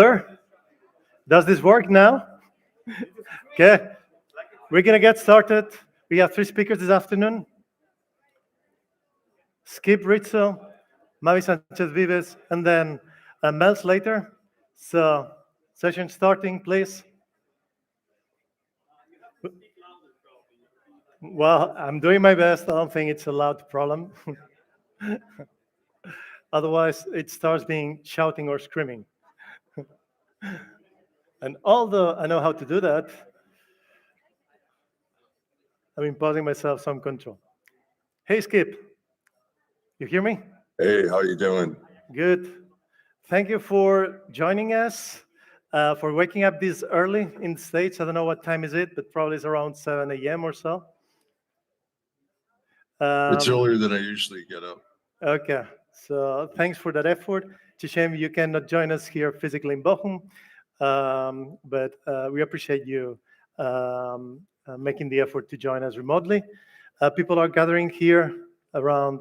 Sir, does this work now? Okay, we're gonna get started. We have three speakers this afternoon: Skip Rizzo, Mavi Sanchez Vives, and then Mels later. So, session starting, please. Well, I'm doing my best. I don't think it's a loud problem. Otherwise, it starts being shouting or screaming. And although I know how to do that, I'm imposing myself some control. Hey, Skip, you hear me? Hey, how you doing? Good. Thank you for joining us, for waking up this early in the States. I don't know what time is it, but probably it's around 7 a.m. or so. It's Um, earlier than I usually get up. okay, so thanks for that effort. It's a shame you cannot join us here physically in Bochum, but we appreciate you making the effort to join us remotely. People are gathering here around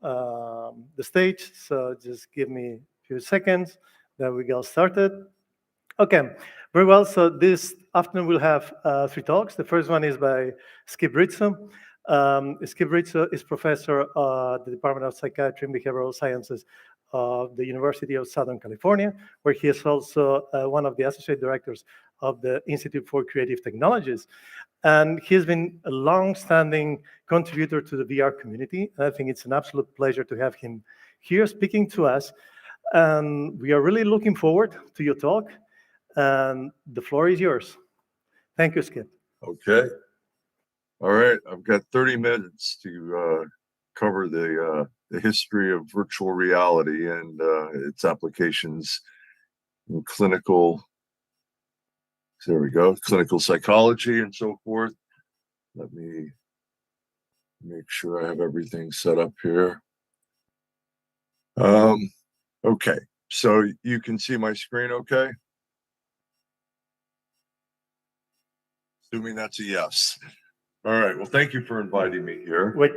the stage, so just give me a few seconds, then we get started. Okay, very well. So this afternoon we'll have three talks. The first one is by Skip Rizzo. Skip Rizzo is professor at the Department of Psychiatry and Behavioral Sciences of the University of Southern California, where he is also one of the associate directors of the Institute for Creative Technologies. And he's been a long-standing contributor to the VR community. And I think it's an absolute pleasure to have him here speaking to us. And we are really looking forward to your talk. And the floor is yours. Thank you, Skip. Okay. All right. I've got 30 minutes to cover the history of virtual reality and its applications in clinical. There we go. Clinical psychology and so forth. Let me make sure I have everything set up here. Okay. So you can see my screen okay? Assuming that's a yes. All right. Well, thank you for inviting me here. Wait.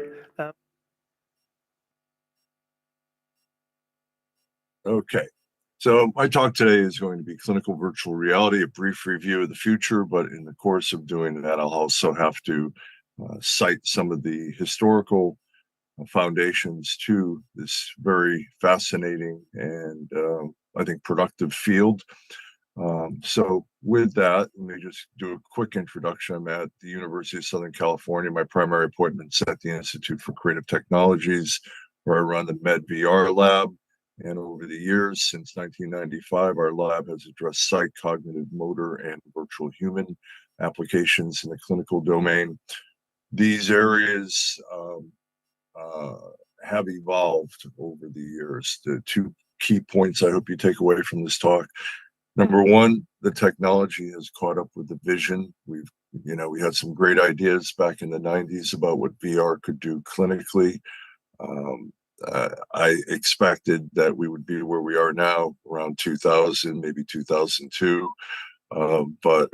Okay. So my talk today is going to be clinical virtual reality, a brief review of the future, but in the course of doing that, I'll also have to cite some of the historical foundations to this very fascinating and I think productive field. So with that, let me just do a quick introduction. I'm at the University of Southern California. My primary appointment's at the Institute for Creative Technologies, where I run the MedVR lab. And over the years, since 1995, our lab has addressed psych, cognitive, motor, and virtual human applications in the clinical domain. These areas have evolved over the years. The two key points I hope you take away from this talk. Number one, the technology has caught up with the vision. We had some great ideas back in the 90s about what VR could do clinically. I expected that we would be where we are now around 2000, maybe 2002. But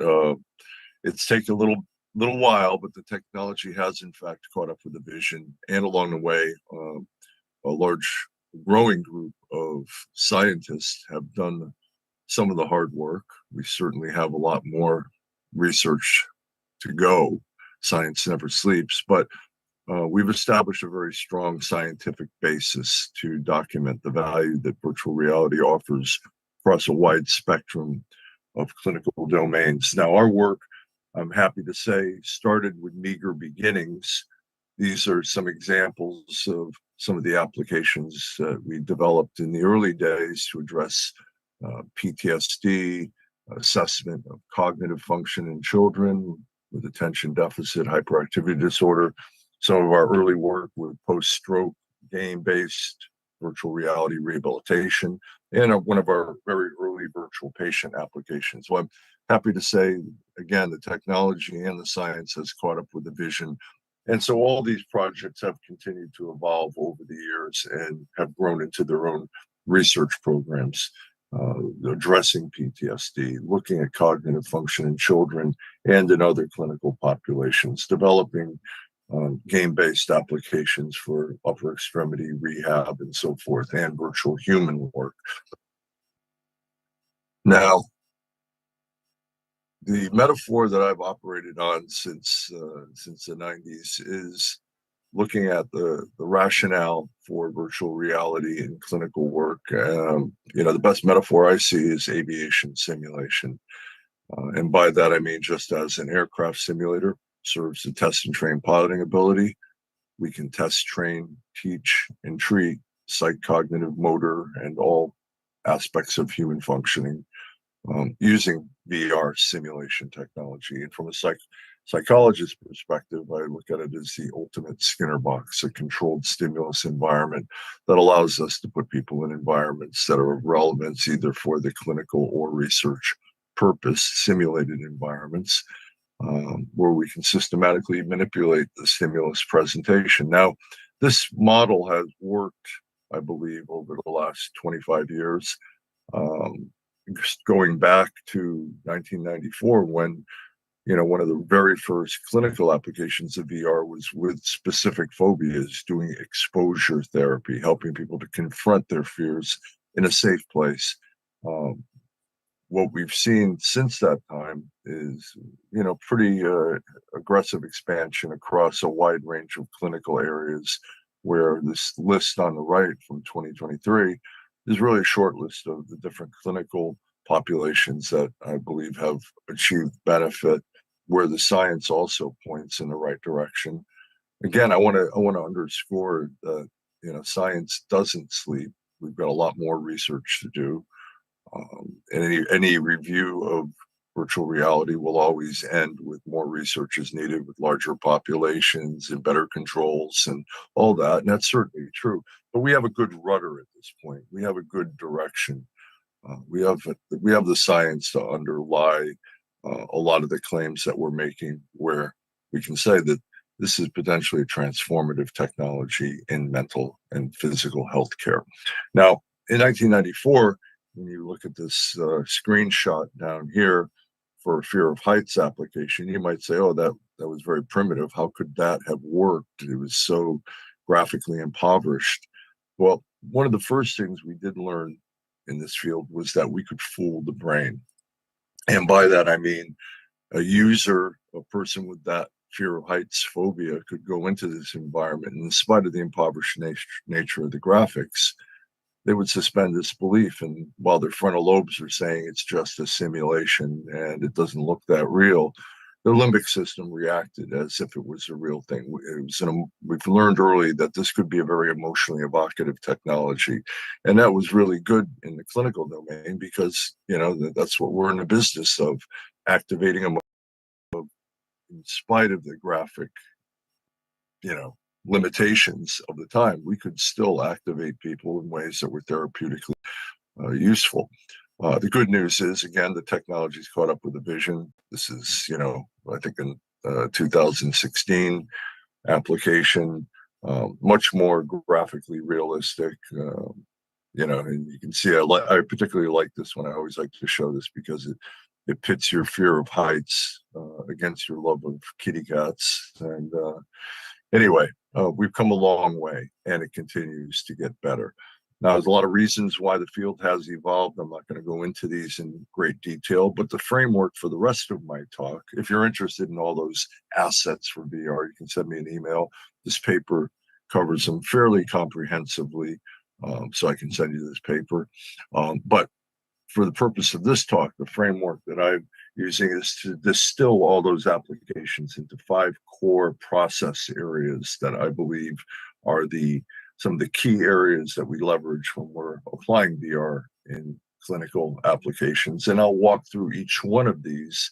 it's taken a little while, but the technology has in fact caught up with the vision. And along the way, a large growing group of scientists have done some of the hard work. We certainly have a lot more research to go. Science never sleeps, but we've established a very strong scientific basis to document the value that virtual reality offers across a wide spectrum of clinical domains. Now, our work, I'm happy to say, started with meager beginnings. These are some examples of some of the applications that we developed in the early days to address PTSD, assessment of cognitive function in children with attention deficit hyperactivity disorder. Some of our early work with post-stroke game-based virtual reality rehabilitation, and one of our very early virtual patient applications. So I'm happy to say, again, the technology and the science has caught up with the vision. And so all these projects have continued to evolve over the years and have grown into their own research programs, addressing PTSD, looking at cognitive function in children and in other clinical populations, developing game-based applications for upper extremity rehab and so forth, and virtual human work. Now, the metaphor that I've operated on since the 90s is looking at the rationale for virtual reality in clinical work. The best metaphor I see is aviation simulation. And by that, I mean just as an aircraft simulator serves to test and train piloting ability, we can test, train, teach, and treat psych, cognitive, motor, and all aspects of human functioning using VR simulation technology. And from a psychologist perspective, I look at it as the ultimate Skinner box, a controlled stimulus environment that allows us to put people in environments that are of relevance either for the clinical or research purpose, simulated environments where we can systematically manipulate the stimulus presentation. Now, this model has worked, I believe, over the last 25 years. Going back to 1994, when one of the very first clinical applications of VR was with specific phobias, doing exposure therapy, helping people to confront their fears in a safe place. What we've seen since that time is, pretty aggressive expansion across a wide range of clinical areas, where this list on the right from 2023 is really a short list of the different clinical populations that I believe have achieved benefit, where the science also points in the right direction. Again, I want to underscore that science doesn't sleep. We've got a lot more research to do. And any review of virtual reality will always end with more research is needed, with larger populations and better controls and all that. And that's certainly true. But we have a good rudder at this point. We have a good direction. We have the science to underlie a lot of the claims that we're making, where we can say that this is potentially a transformative technology in mental and physical health care. Now, in 1994, when you look at this screenshot down here for a fear of heights application, you might say, oh, that was very primitive. How could that have worked? It was so graphically impoverished. Well, one of the first things we did learn in this field was that we could fool the brain. And by that, I mean a person with that fear of heights phobia could go into this environment, and in spite of the impoverished nature of the graphics, they would suspend disbelief. And while their frontal lobes are saying it's just a simulation and it doesn't look that real, the limbic system reacted as if it was a real thing. We've learned early that this could be a very emotionally evocative technology. And that was really good in the clinical domain, because, that's what we're in the business of, activating emotion. In spite of the graphic, limitations of the time, we could still activate people in ways that were therapeutically useful. The good news is, again, the technology's caught up with the vision. This is, I think in 2016 application, much more graphically realistic. And you can see, I particularly like this one. I always like to show this because it pits your fear of heights against your love of kitty cats. And anyway, we've come a long way, and it continues to get better. Now, there's a lot of reasons why the field has evolved. I'm not going to go into these in great detail, but the framework for the rest of my talk, if you're interested in all those assets for VR, you can send me an email. This paper covers them fairly comprehensively, so I can send you this paper. But for the purpose of this talk, the framework that I'm using is to distill all those applications into 5 core process areas that I believe are some of the key areas that we leverage when we're applying VR in clinical applications. And I'll walk through each one of these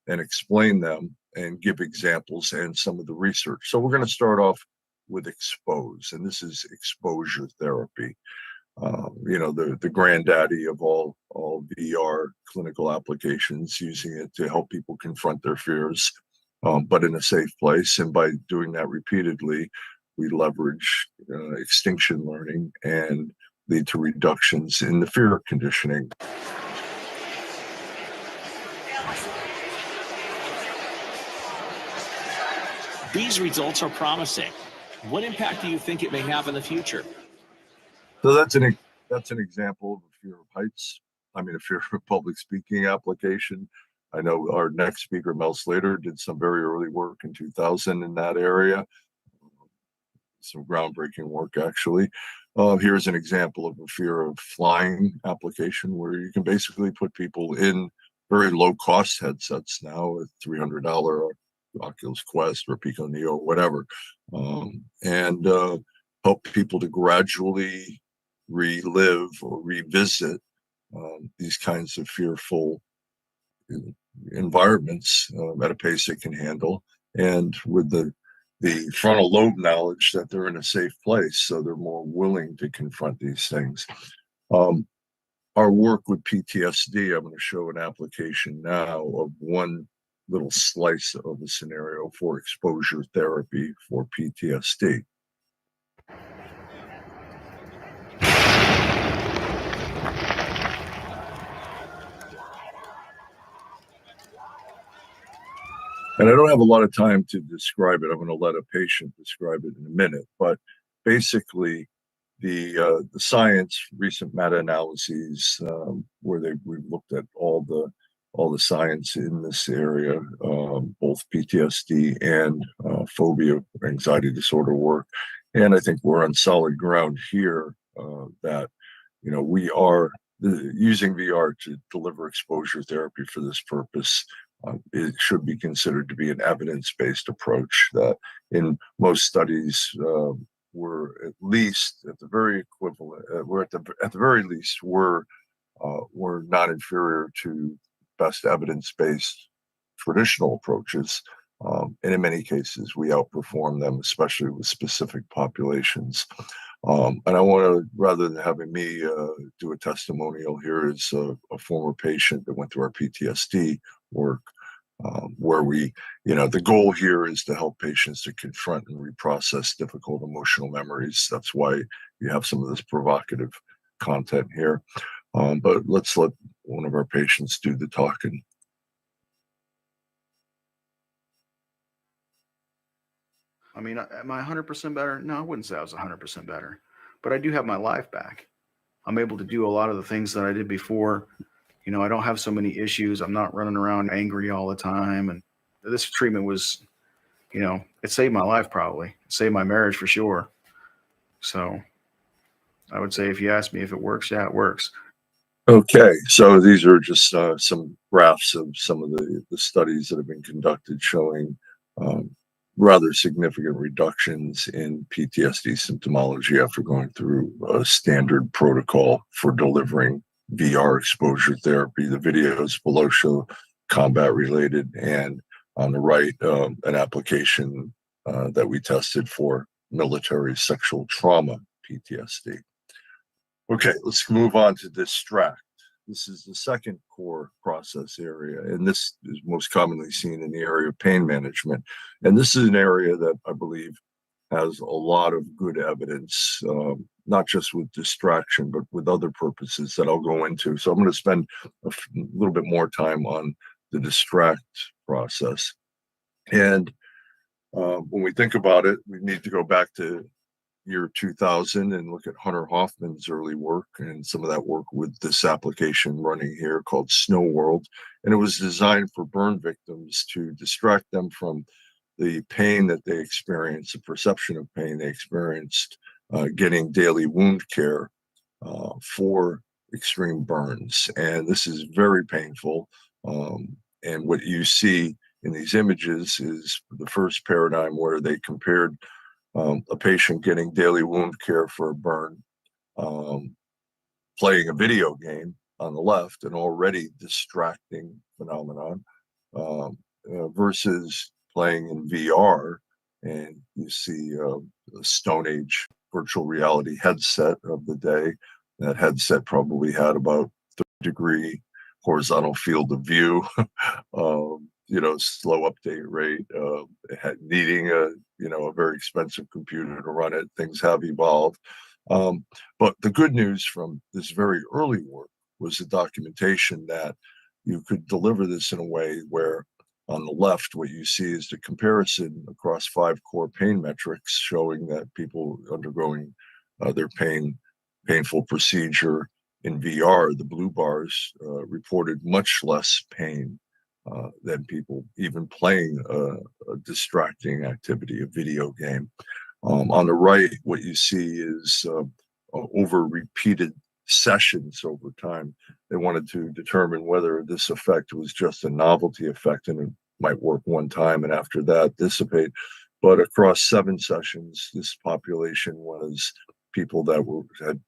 and explain them and give examples and some of the research. So we're going to start off with expose, and this is exposure therapy. The granddaddy of all VR clinical applications, using it to help people confront their fears, but in a safe place. And by doing that repeatedly, we leverage extinction learning and lead to reductions in the fear conditioning. These results are promising. What impact do you think it may have in the future? So that's an example of a fear of heights I mean, if you're a public speaking application, I know our next speaker, Mel Slater, did some very early work in 2000 in that area, some groundbreaking work actually. Here's an example of a fear of flying application where you can basically put people in very low cost headsets now, at $300 Oculus Quest or Pico Neo, or whatever, and help people to gradually relive or revisit these kinds of fearful environments at a pace it can handle, and with the frontal lobe knowledge that they're in a safe place, so they're more willing to confront these things. Our work with PTSD, I'm going to show an application now of one little slice of a scenario for exposure therapy for PTSD. And I don't have a lot of time to describe it. I'm going to let a patient describe it in a minute. But basically, the science, recent meta-analyses where we've looked at all the science in this area, both PTSD and phobia, anxiety disorder work, and I think we're on solid ground here that we are using VR to deliver exposure therapy for this purpose. It should be considered to be an evidence-based approach that in most studies we're at least at the very equivalent, we're at the very least we're not inferior to best evidence-based traditional approaches. And in many cases, we outperform them, especially with specific populations. And I want to, rather than having me do a testimonial, here is a former patient that went through our PTSD work, where the goal here is to help patients to confront and reprocess difficult emotional memories. That's why you have some of this provocative content here. But let's let one of our patients do the talking. I mean, am I 100% better? No, I wouldn't say I was 100% better, but I do have my life back. I'm able to do a lot of the things that I did before. I don't have so many issues. I'm not running around angry all the time. And this treatment was, it saved my life probably. It saved my marriage for sure. So I would say if you ask me if it works, yeah, it works. Okay, so these are just some graphs of some of the studies that have been conducted showing rather significant reductions in PTSD symptomology after going through a standard protocol for delivering VR exposure therapy. The videos below show combat related, and on the right, an application that we tested for military sexual trauma PTSD. Okay, let's move on to distract. This is the second core process area, and this is most commonly seen in the area of pain management. And this is an area that I believe has a lot of good evidence, not just with distraction, but with other purposes that I'll go into. So I'm going to spend a little bit more time on the distract process. And when we think about it, we need to go back to year 2000 and look at Hunter Hoffman's early work and some of that work with this application running here called Snow World. And it was designed for burn victims to distract them from the pain that they experienced, the perception of pain they experienced getting daily wound care for extreme burns. And this is very painful. And what you see in these images is the first paradigm where they compared a patient getting daily wound care for a burn, playing a video game on the left, an already distracting phenomenon, versus playing in VR, and you see a Stone Age virtual reality headset of the day. That headset probably had about 30-degree horizontal field of view, slow update rate, needing a very expensive computer to run it. Things have evolved. But the good news from this very early work was the documentation that you could deliver this in a way where on the left, what you see is the comparison across 5 core pain metrics showing that people undergoing their painful procedure in VR, the blue bars reported much less pain than people even playing a distracting activity, a video game. On the right, what you see is over repeated sessions over time. They wanted to determine whether this effect was just a novelty effect and it might work one time and after that dissipate. But across 7 sessions, this population was people that had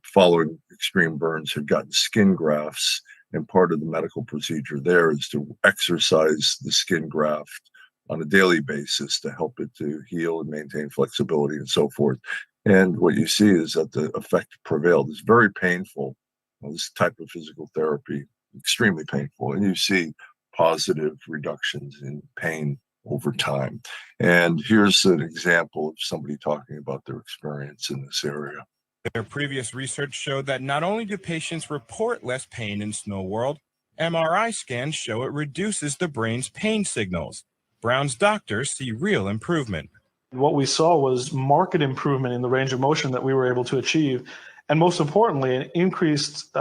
following extreme burns, had gotten skin grafts, and part of the medical procedure there is to exercise the skin graft on a daily basis to help it to heal and maintain flexibility and so forth. And what you see is that the effect prevailed. It's very painful. This type of physical therapy, extremely painful. And you see positive reductions in pain over time. And here's an example of somebody talking about their experience in this area. Their previous research showed that not only do patients report less pain in Snow World, MRI scans show it reduces the brain's pain signals. Brown's doctors see real improvement. What we saw was marked improvement in the range of motion that we were able to achieve, and most importantly, an increased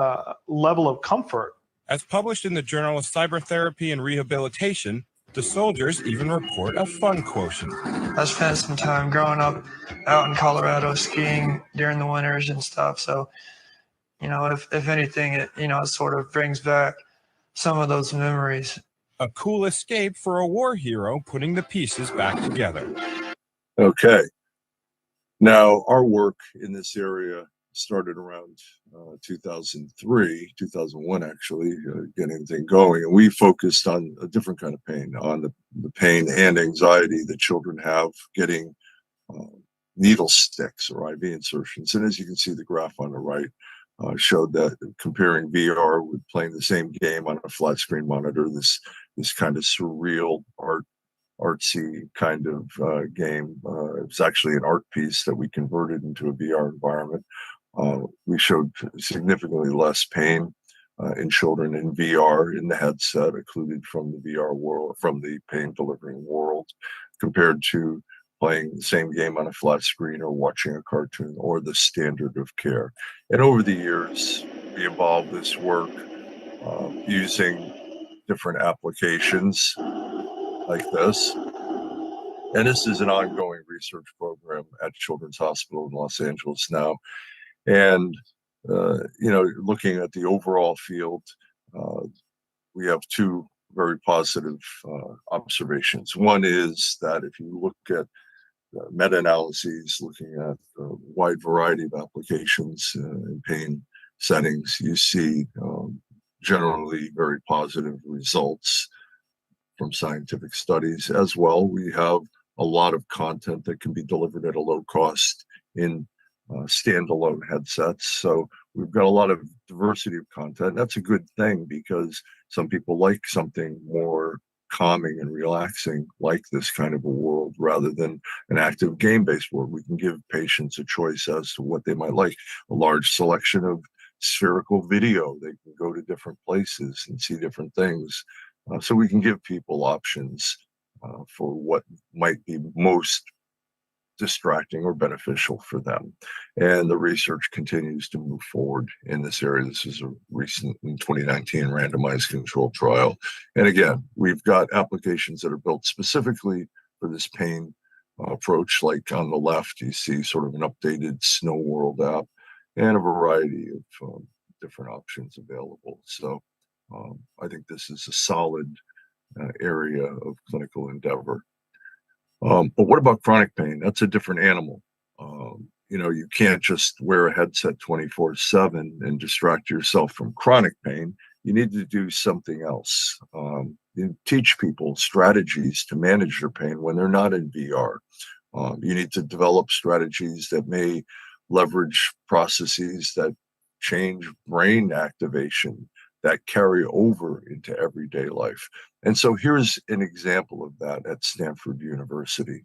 level of comfort. As published in the Journal of Cybertherapy and Rehabilitation, the soldiers even report a fun quotient. I spent some time growing up out in Colorado skiing during the winters and stuff. So, if anything, it sort of brings back some of those memories. A cool escape for a war hero putting the pieces back together. Okay. Now, our work in this area started around 2003, 2001, actually, getting things going. And we focused on a different kind of pain, on the pain and anxiety that children have getting needle sticks or IV insertions. And as you can see, the graph on the right showed that comparing VR with playing the same game on a flat screen monitor, this kind of surreal artsy kind of game. It was actually an art piece that we converted into a VR environment. We showed significantly less pain in children in VR in the headset, occluded from the VR world, from the pain delivering world, compared to playing the same game on a flat screen or watching a cartoon or the standard of care. And over the years, we evolved this work using different applications like this. And this is an ongoing research program at Children's Hospital in Los Angeles now. And, looking at the overall field, we have 2 very positive observations. One is that if you look at meta-analyses, looking at a wide variety of applications in pain settings, you see generally very positive results from scientific studies. As well, we have a lot of content that can be delivered at a low cost in standalone headsets. So we've got a lot of diversity of content. That's a good thing because some people like something more calming and relaxing, like this kind of a world, rather than an active game-based world. We can give patients a choice as to what they might like. A large selection of spherical video. They can go to different places and see different things. So we can give people options for what might be most distracting or beneficial for them. And the research continues to move forward in this area. This is a recent, in 2019, randomized controlled trial. And again, we've got applications that are built specifically for this pain approach. Like on the left, you see sort of an updated Snow World app and a variety of different options available. So I think this is a solid area of clinical endeavor. But what about chronic pain? That's a different animal. You can't just wear a headset 24/7 and distract yourself from chronic pain. You need to do something else. You teach people strategies to manage their pain when they're not in VR. You need to develop strategies that may leverage processes that change brain activation that carry over into everyday life. And so here's an example of that at Stanford University.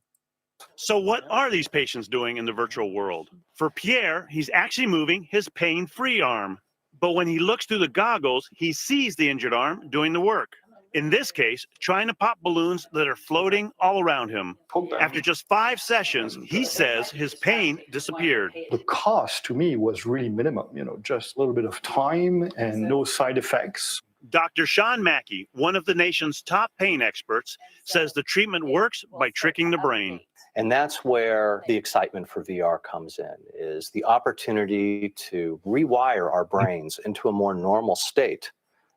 So what are these patients doing in the virtual world? For Pierre, he's actually moving his pain-free arm. But when he looks through the goggles, he sees the injured arm doing the work. In this case, trying to pop balloons that are floating all around him. After just 5 sessions, he says his pain disappeared. The cost to me was really minimum, just a little bit of time and no side effects. Dr. Sean Mackey, one of the nation's top pain experts, says the treatment works by tricking the brain. And that's where the excitement for VR comes in, is the opportunity to rewire our brains into a more normal state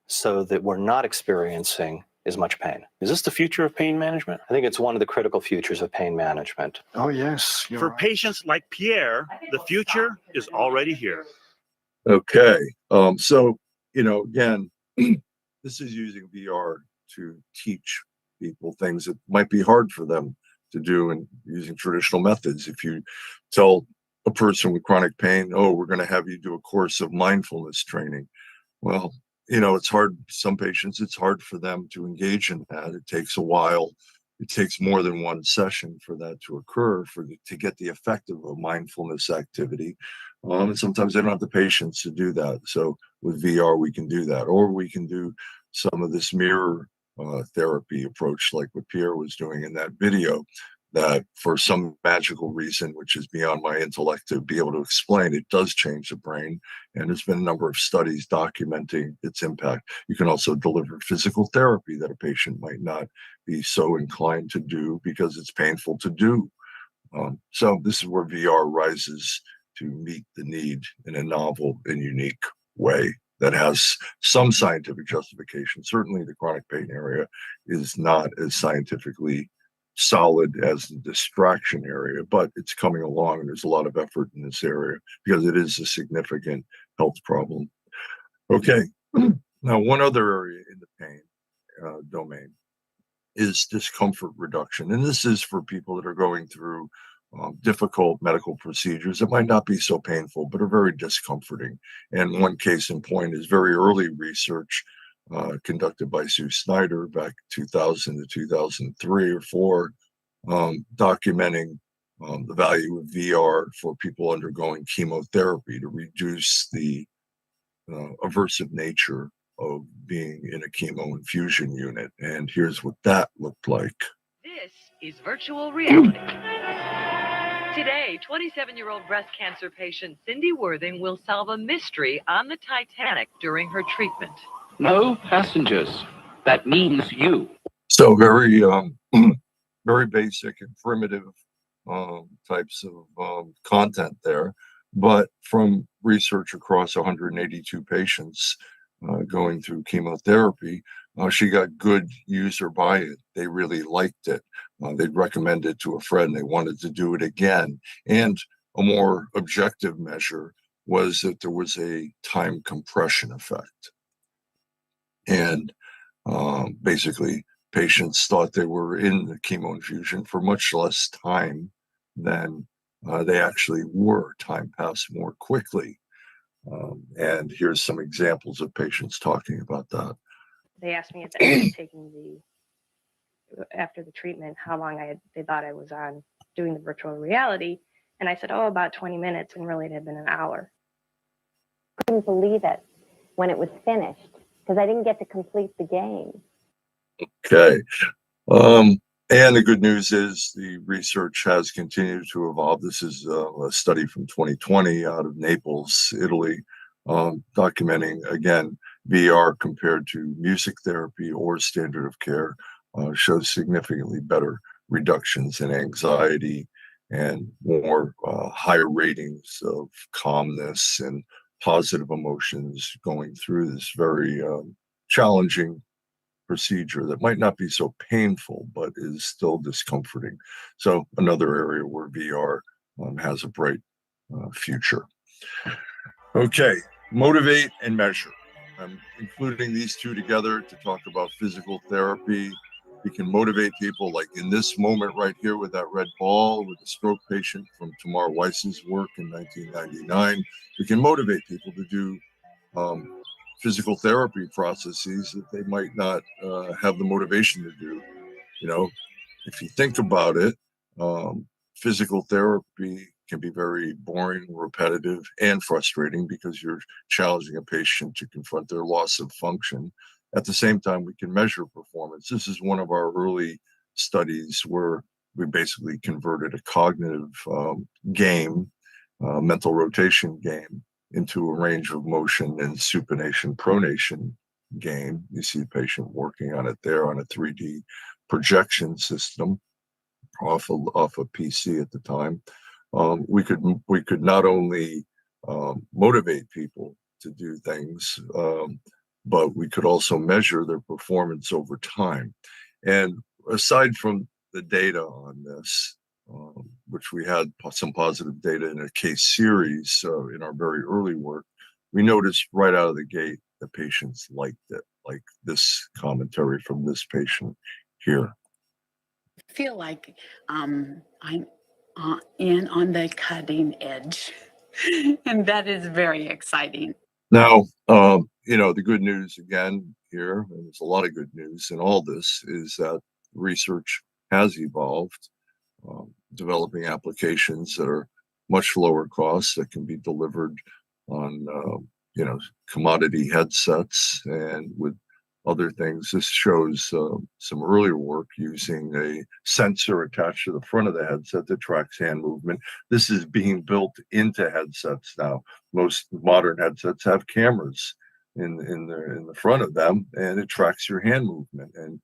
so that we're not experiencing as much pain. Is this the future of pain management? I think it's one of the critical features of pain management. Oh, yes. For patients like Pierre, the future is already here. Okay. So, again, this is using VR to teach people things that might be hard for them to do and using traditional methods. If you tell a person with chronic pain, oh, we're going to have you do a course of mindfulness training. Well, it's hard. Some patients, it's hard for them to engage in that. It takes a while. It takes more than one session for that to occur, to get the effect of a mindfulness activity. And sometimes they don't have the patience to do that. So with VR, we can do that, or we can do some of this mirror therapy approach, like what Pierre was doing in that video, that for some magical reason, which is beyond my intellect to be able to explain, it does change the brain. And there's been a number of studies documenting its impact. You can also deliver physical therapy that a patient might not be so inclined to do because it's painful to do. So this is where VR rises to meet the need in a novel and unique way that has some scientific justification. Certainly the chronic pain area is not as scientifically solid as the distraction area, but it's coming along, and there's a lot of effort in this area because it is a significant health problem. Okay, now one other area in the pain domain is discomfort reduction, and this is for people that are going through difficult medical procedures that might not be so painful but are very discomforting. And one case in point is very early research conducted by Sue Snyder back 2000 to 2003 or 4, documenting the value of VR for people undergoing chemotherapy to reduce the aversive nature of being in a chemo infusion unit. And here's what that looked like. This is virtual reality. Today, 27-year-old breast cancer patient Cindy Worthing will solve a mystery on the Titanic during her treatment. No passengers. That means you. So very, very basic and primitive types of content there. But from research across 182 patients going through chemotherapy, she got good user buy-in. They really liked it. They'd recommend it to a friend. They wanted to do it again. And a more objective measure was that there was a time compression effect. And basically, patients thought they were in the chemo infusion for much less time than they actually were. Time passed more quickly. And here's some examples of patients talking about that. They asked me at the end of after the treatment, how long they thought I was on doing the virtual reality. And I said, about 20 minutes, and really it had been an hour. I couldn't believe it when it was finished because I didn't get to complete the game. Okay. And the good news is the research has continued to evolve. This is a study from 2020 out of Naples, Italy, documenting, again, VR compared to music therapy or standard of care shows significantly better reductions in anxiety and more higher ratings of calmness and positive emotions going through this very challenging procedure that might not be so painful, but is still discomforting. So another area where VR has a bright future. Okay, motivate and measure. I'm including these two together to talk about physical therapy. We can motivate people, like in this moment right here with that red ball, with a stroke patient from Tamar Weiss's work in 1999. We can motivate people to do physical therapy processes that they might not have the motivation to do. If you think about it, physical therapy can be very boring, repetitive, and frustrating because you're challenging a patient to confront their loss of function. at the same time, we can measure performance. This is one of our early studies where we basically converted a cognitive game, mental rotation game, into a range of motion and supination pronation game. You see a patient working on it there on a 3D projection system off a PC at the time. We could not only motivate people to do things, but we could also measure their performance over time. And aside from the data on this, which we had some positive data in a case series in our very early work, we noticed right out of the gate that patients liked it, like this commentary from this patient here. I feel like I'm in on the cutting edge, and that is very exciting. Now, the good news again here, and there's a lot of good news in all this, is that research has evolved, developing applications that are much lower cost that can be delivered on, commodity headsets and with other things. This shows some earlier work using a sensor attached to the front of the headset that tracks hand movement. This is being built into headsets now. Most modern headsets have cameras in the front of them, and it tracks your hand movement, and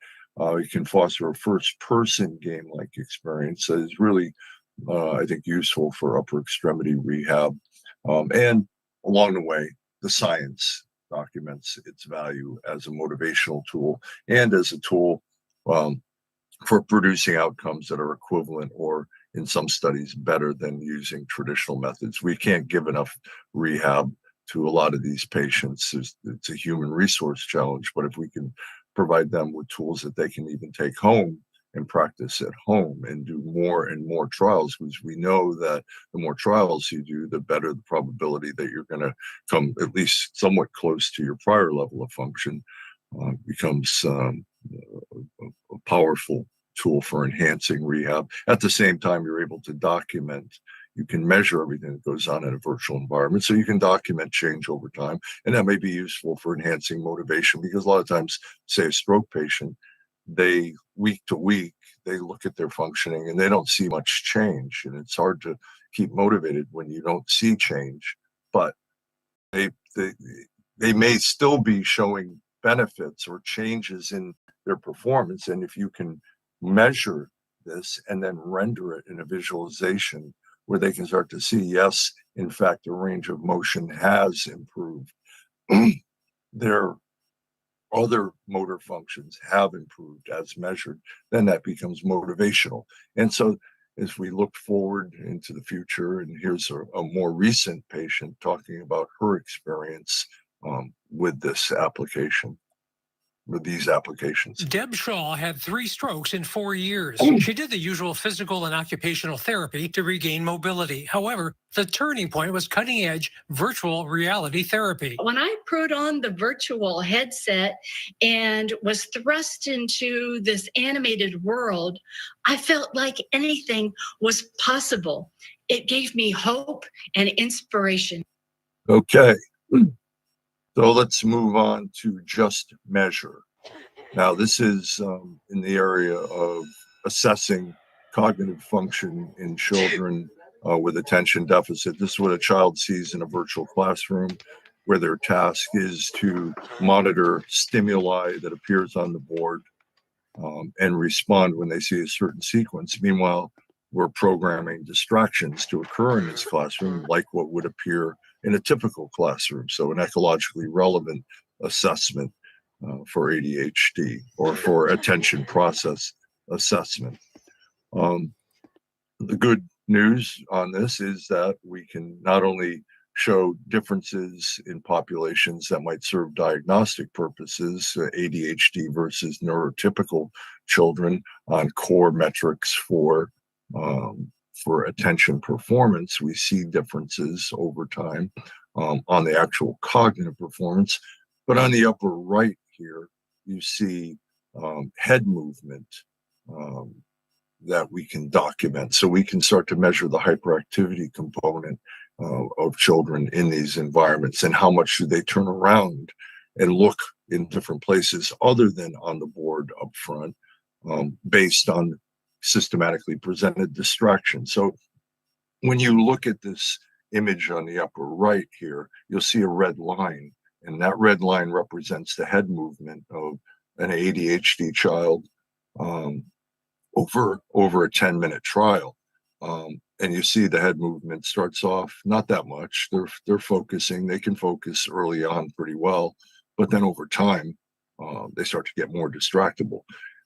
it can foster a first-person game-like experience that is really, I think, useful for upper extremity rehab. And along the way, the science documents its value as a motivational tool and as a tool for producing outcomes that are equivalent or in some studies better than using traditional methods. We can't give enough rehab to a lot of these patients. It's a human resource challenge, but if we can provide them with tools that they can even take home and practice at home and do more and more trials, because we know that the more trials you do, the better the probability that you're going to come at least somewhat close to your prior level of function, becomes a powerful tool for enhancing rehab. At the same time, you're able to document. You can measure everything that goes on in a virtual environment, so you can document change over time, and that may be useful for enhancing motivation, because a lot of times, say a stroke patient, they week to week, they look at their functioning and they don't see much change, and it's hard to keep motivated when you don't see change, but they may still be showing benefits or changes in their performance. And if you can measure this and then render it in a visualization where they can start to see, yes, in fact, the range of motion has improved, their other motor functions have improved as measured, then that becomes motivational. And so as we look forward into the future, and here's a more recent patient talking about her experience with this application, with these applications. Deb Shaw had 3 strokes in 4 years. She did the usual physical and occupational therapy to regain mobility. However, the turning point was cutting-edge virtual reality therapy. When I put on the virtual headset and was thrust into this animated world, I felt like anything was possible. It gave me hope and inspiration. Okay. So let's move on to just measure. Now, this is in the area of assessing cognitive function in children with attention deficit. This is what a child sees in a virtual classroom, where their task is to monitor stimuli that appears on the board and respond when they see a certain sequence. Meanwhile, we're programming distractions to occur in this classroom, like what would appear in a typical classroom. So an ecologically relevant assessment for ADHD or for attention process assessment. The good news on this is that we can not only show differences in populations that might serve diagnostic purposes, ADHD versus neurotypical children, on core metrics for attention performance. We see differences over time on the actual cognitive performance. But on the upper right here, you see head movement that we can document. So we can start to measure the hyperactivity component of children in these environments, and how much do they turn around and look in different places other than on the board up front, based on systematically presented distraction. So when you look at this image on the upper right here, you'll see a red line, and that red line represents the head movement of an ADHD child over a 10-minute trial. And you see the head movement starts off not that much. They're focusing. They can focus early on pretty well, but then over time, they start to get more distractible.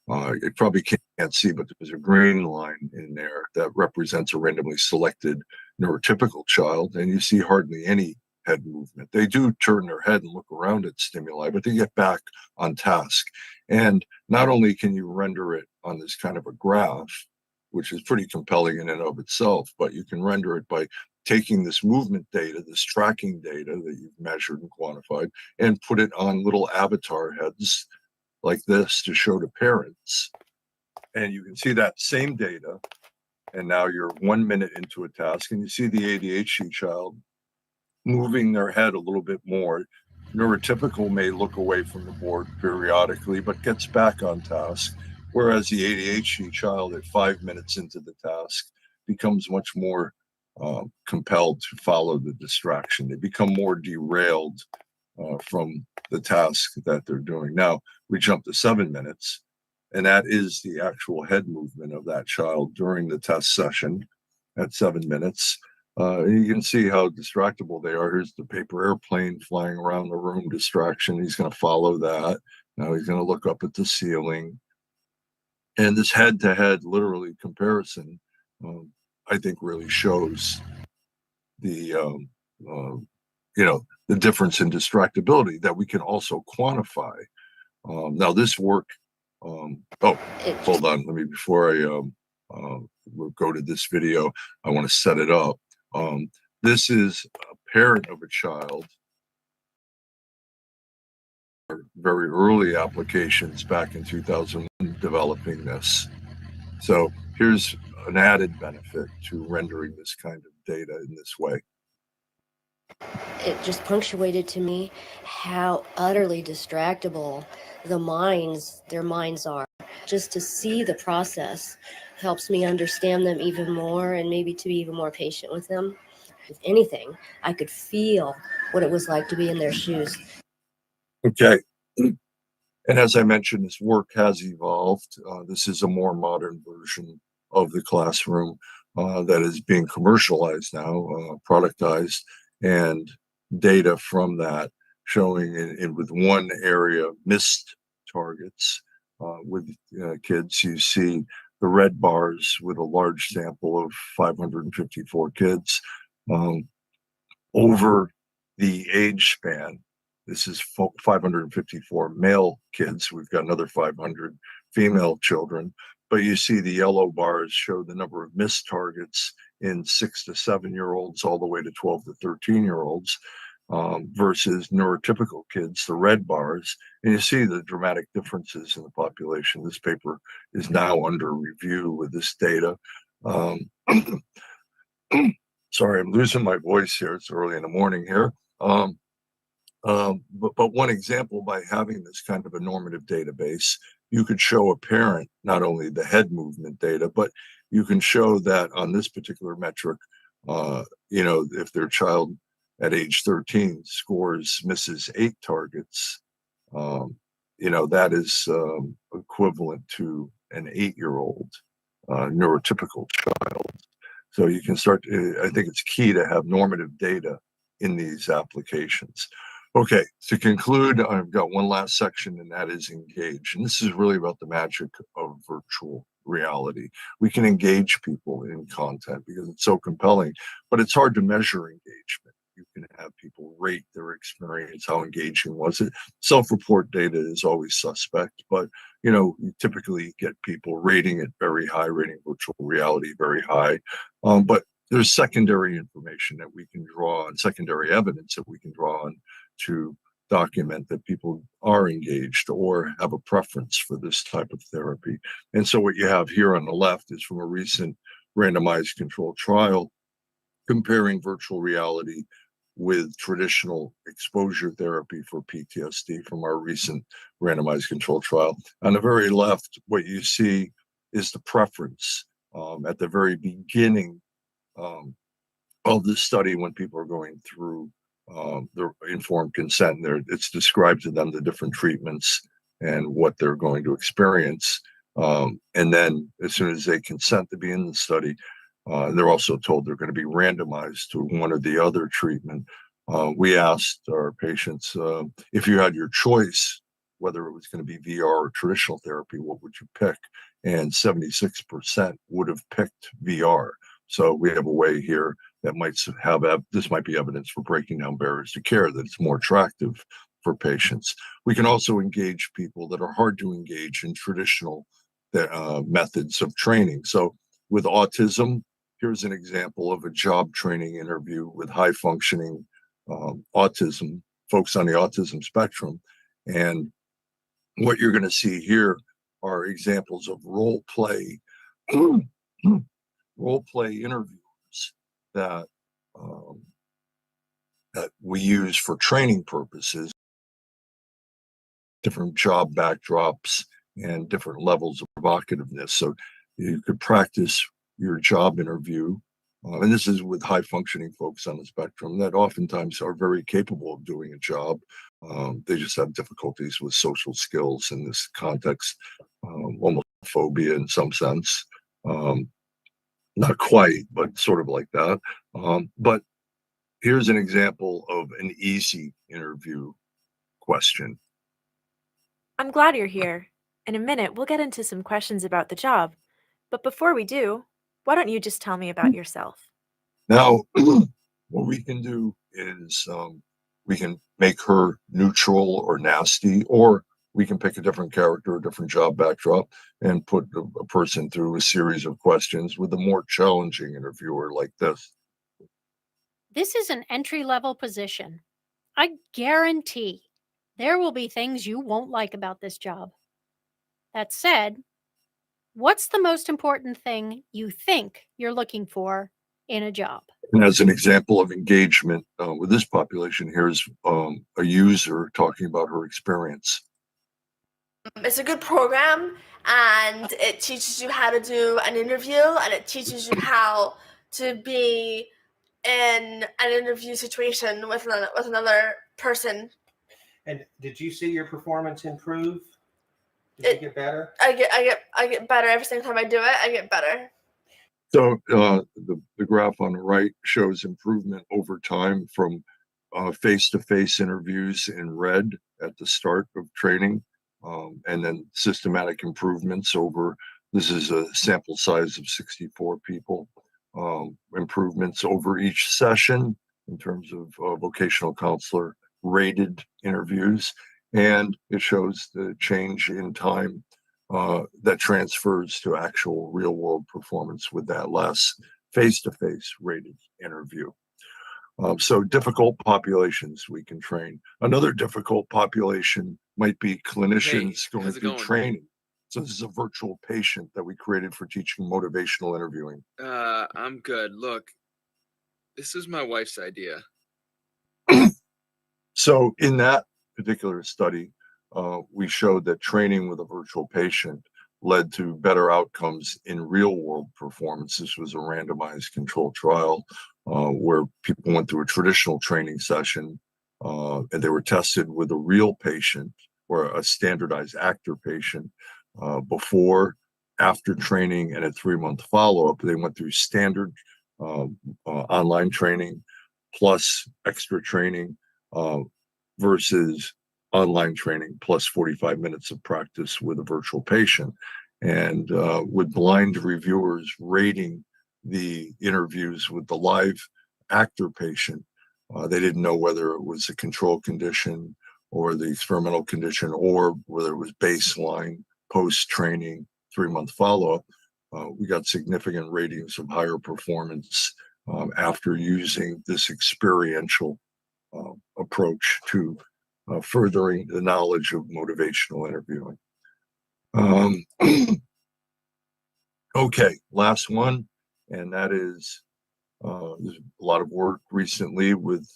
You probably can't see, but there's a green line in there that represents a randomly selected neurotypical child, and you see hardly any head movement. They do turn their head and look around at stimuli, but they get back on task. And not only can you render it on this kind of a graph, which is pretty compelling in and of itself, but you can render it by taking this movement data, this tracking data that you've measured and quantified, and put it on little avatar heads like this to show to parents. And you can see that same data, and now you're 1 minute into a task, and you see the ADHD child moving their head a little bit more. Neurotypical may look away from the board periodically, but gets back on task. Whereas the ADHD child at 5 minutes into the task becomes much more compelled to follow the distraction. They become more derailed from the task that they're doing. Now, we jump to 7 minutes, and that is the actual head movement of that child during the test session at 7 minutes. You can see how distractible they are. Here's the paper airplane flying around the room distraction. He's going to follow that. Now he's going to look up at the ceiling. And this head-to-head, literally comparison, I think really shows the, the difference in distractibility that we can also quantify. Now this work, hold on, before I we'll go to this video, I want to set it up. This is a parent of a child. Very early applications back in 2001 developing this. So here's an added benefit to rendering this kind of data in this way. It just punctuated to me how utterly distractible their minds are. Just to see the process helps me understand them even more, and maybe to be even more patient with them. If anything, I could feel what it was like to be in their shoes. Okay. And as I mentioned, this work has evolved. This is a more modern version of the classroom that is being commercialized now, productized, and data from that showing with one area missed targets with kids. You see the red bars with a large sample of 554 kids over the age span. This is 554 male kids. We've got another 500 female children. But you see the yellow bars show the number of missed targets in 6 to 7-year-olds all the way to 12 to 13-year-olds versus neurotypical kids, the red bars. And you see the dramatic differences in the population. This paper is now under review with this data. Sorry, I'm losing my voice here. It's early in the morning here. But one example, by having this kind of a normative database, you could show a parent not only the head movement data, but you can show that on this particular metric, if their child at age 13 misses 8 targets, that is equivalent to an 8-year-old neurotypical child. So you can start, I think it's key to have normative data in these applications. Okay, to conclude, I've got one last section, and that is engage. And this is really about the magic of virtual reality. We can engage people in content because it's so compelling, but it's hard to measure engagement. You can have people rate their experience, how engaging was it. Self-report data is always suspect, but you typically get people rating it very high, rating virtual reality very high. But there's secondary information that we can draw on, secondary evidence that we can draw on to document that people are engaged or have a preference for this type of therapy. And so what you have here on the left is from a recent randomized controlled trial comparing virtual reality with traditional exposure therapy for PTSD from our recent randomized control trial. On the very left, what you see is the preference at the very beginning of the study when people are going through the informed consent. There, it's described to them the different treatments and what they're going to experience. And then as soon as they consent to be in the study, they're also told they're going to be randomized to one or the other treatment. We asked our patients if you had your choice, whether it was going to be VR or traditional therapy, what would you pick? And 76% would have picked VR. So we have a way here that might have, this might be evidence for breaking down barriers to care, that it's more attractive for patients. We can also engage people that are hard to engage in traditional methods of training. So with autism, here's an example of a job training interview with high functioning autism, folks on the autism spectrum. And what you're going to see here are examples of role play interviews that that we use for training purposes, different job backdrops and different levels of provocativeness. So you could practice your job interview, and this is with high functioning folks on the spectrum that oftentimes are very capable of doing a job. They just have difficulties with social skills in this context, almost phobia in some sense. Not quite, but sort of like that. But here's an example of an easy interview question. I'm glad you're here. In a minute, we'll get into some questions about the job. But before we do, why don't you just tell me about yourself? Now, what we can do is we can make her neutral or nasty, or we can pick a different character, a different job backdrop, and put a person through a series of questions with a more challenging interviewer like this. This is an entry-level position. I guarantee there will be things you won't like about this job. That said, what's the most important thing you think you're looking for in a job? And as an example of engagement with this population, here's a user talking about her experience. It's a good program, and it teaches you how to do an interview, and it teaches you how to be in an interview situation with another person. And did you see your performance improve? Did you get better? I get better every single time I do it. I get better. So the graph on the right shows improvement over time from face-to-face interviews in red at the start of training, and then systematic improvements over, this is a sample size of 64 people, improvements over each session in terms of vocational counselor rated interviews. And it shows the change in time that transfers to actual real world performance with that last face-to-face rated interview. So difficult populations we can train. Another difficult population might be clinicians going through training. So this is a virtual patient that we created for teaching motivational interviewing. I'm good. Look, this is my wife's idea. So in that particular study, we showed that training with a virtual patient led to better outcomes in real world performance. This was a randomized controlled trial where people went through a traditional training session and they were tested with a real patient or a standardized actor patient before, after training, and a 3-month follow-up. They went through standard online training plus extra training versus online training plus 45 minutes of practice with a virtual patient. And with blind reviewers rating the interviews with the live actor patient, they didn't know whether it was a control condition or the experimental condition, or whether it was baseline, post-training, 3-month follow-up. We got significant ratings of higher performance after using this experiential approach to furthering the knowledge of motivational interviewing. Okay, last one, and that is there's a lot of work recently with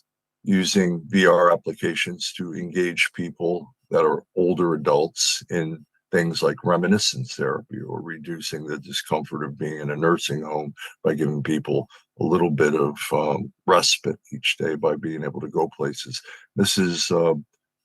using VR applications to engage people that are older adults in things like reminiscence therapy, or reducing the discomfort of being in a nursing home by giving people a little bit of respite each day by being able to go places. This is,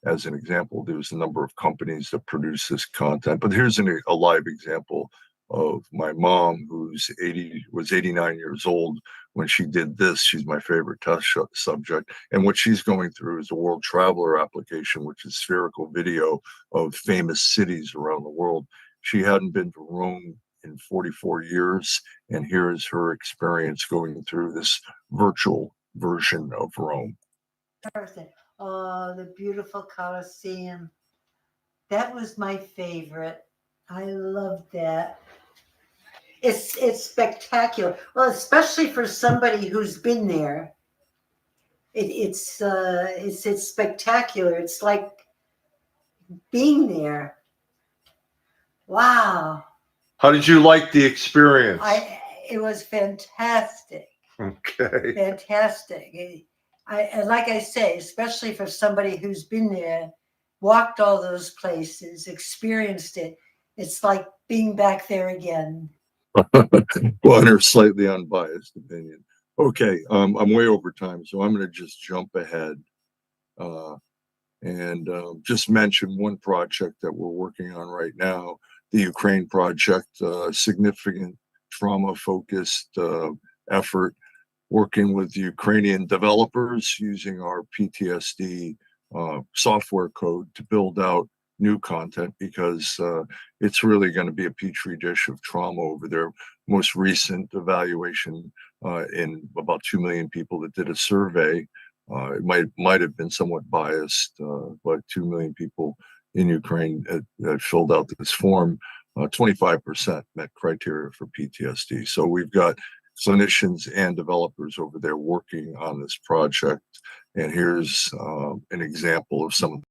as an example, there's a number of companies that produce this content, but here's a live example of my mom, was 89 years old when she did this. She's my favorite test subject. And what she's going through is a World Traveler application, which is spherical video of famous cities around the world. She hadn't been to Rome in 44 years, and here is her experience going through this virtual version of Rome. Oh, the beautiful Colosseum. That was my favorite. I loved that. It's spectacular. Well, especially for somebody who's been there. It's spectacular. It's like being there. Wow. How did you like the experience? It was fantastic. Okay. Fantastic. And like I say, especially for somebody who's been there, walked all those places, experienced it, it's like being back there again. Well, in her slightly unbiased opinion. Okay, I'm way over time, so I'm going to just jump ahead and just mention one project that we're working on right now, the Ukraine project, significant trauma-focused effort, working with Ukrainian developers using our PTSD software code to build out new content, because it's really going to be a petri dish of trauma over there. Most recent evaluation in about 2 million people that did a survey, it might have been somewhat biased, but 2 million people in Ukraine that filled out this form, 25% met criteria for PTSD. So we've got clinicians and developers over there working on this project. And here's an example of some of.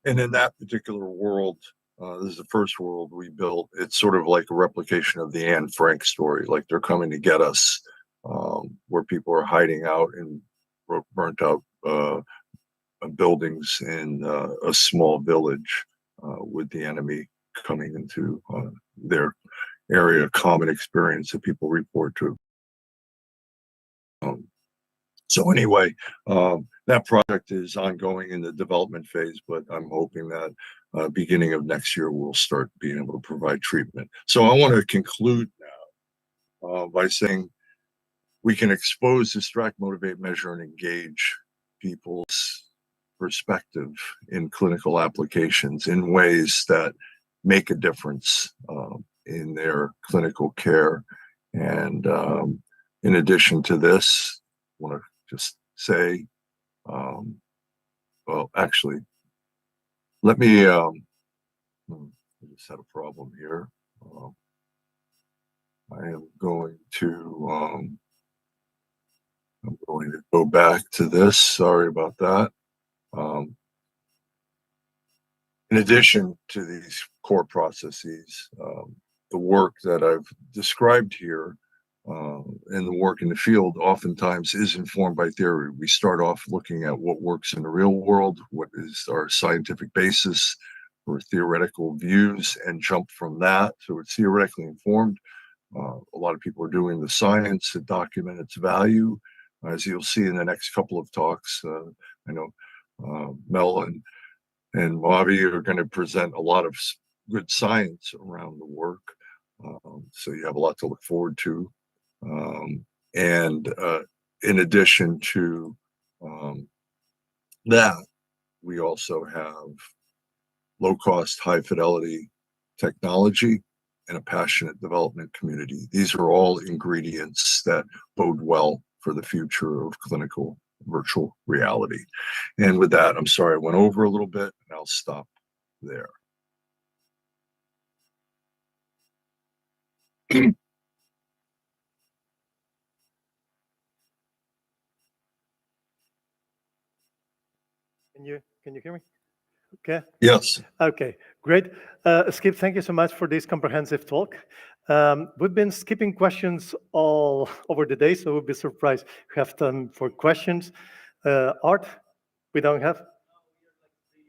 And in that particular world, this is the first world we built. It's sort of like a replication of the Anne Frank story. Like they're coming to get us, where people are hiding out in burnt out buildings in a small village, with the enemy coming into their area. Common experience that people report to. So anyway, that project is ongoing in the development phase, but I'm hoping that beginning of next year, we'll start being able to provide treatment. So I want to conclude now by saying we can expose, distract, motivate, measure, and engage people's perspective in clinical applications in ways that make a difference in their clinical care. And in addition to this, I want to just say, well, actually, let me, I just had a problem here. I am going to, I'm going to go back to this. Sorry about that. In addition to these core processes, the work that I've described here and the work in the field oftentimes is informed by theory. We start off looking at what works in the real world, what is our scientific basis for theoretical views, and jump from that. So it's theoretically informed. A lot of people are doing the science to document its value. As you'll see in the next couple of talks, I know Mel and Bobby are going to present a lot of good science around the work. So you have a lot to look forward to. And in addition to that, we also have low cost, high fidelity technology and a passionate development community. These are all ingredients that bode well for the future of clinical virtual reality. And with that, I'm sorry I went over a little bit, and I'll stop there. Can you hear me? Okay. Yes. Okay, great. Skip, thank you so much for this comprehensive talk. We've been skipping questions all over the day, so we'll be surprised if we have time for questions. Art, we don't have?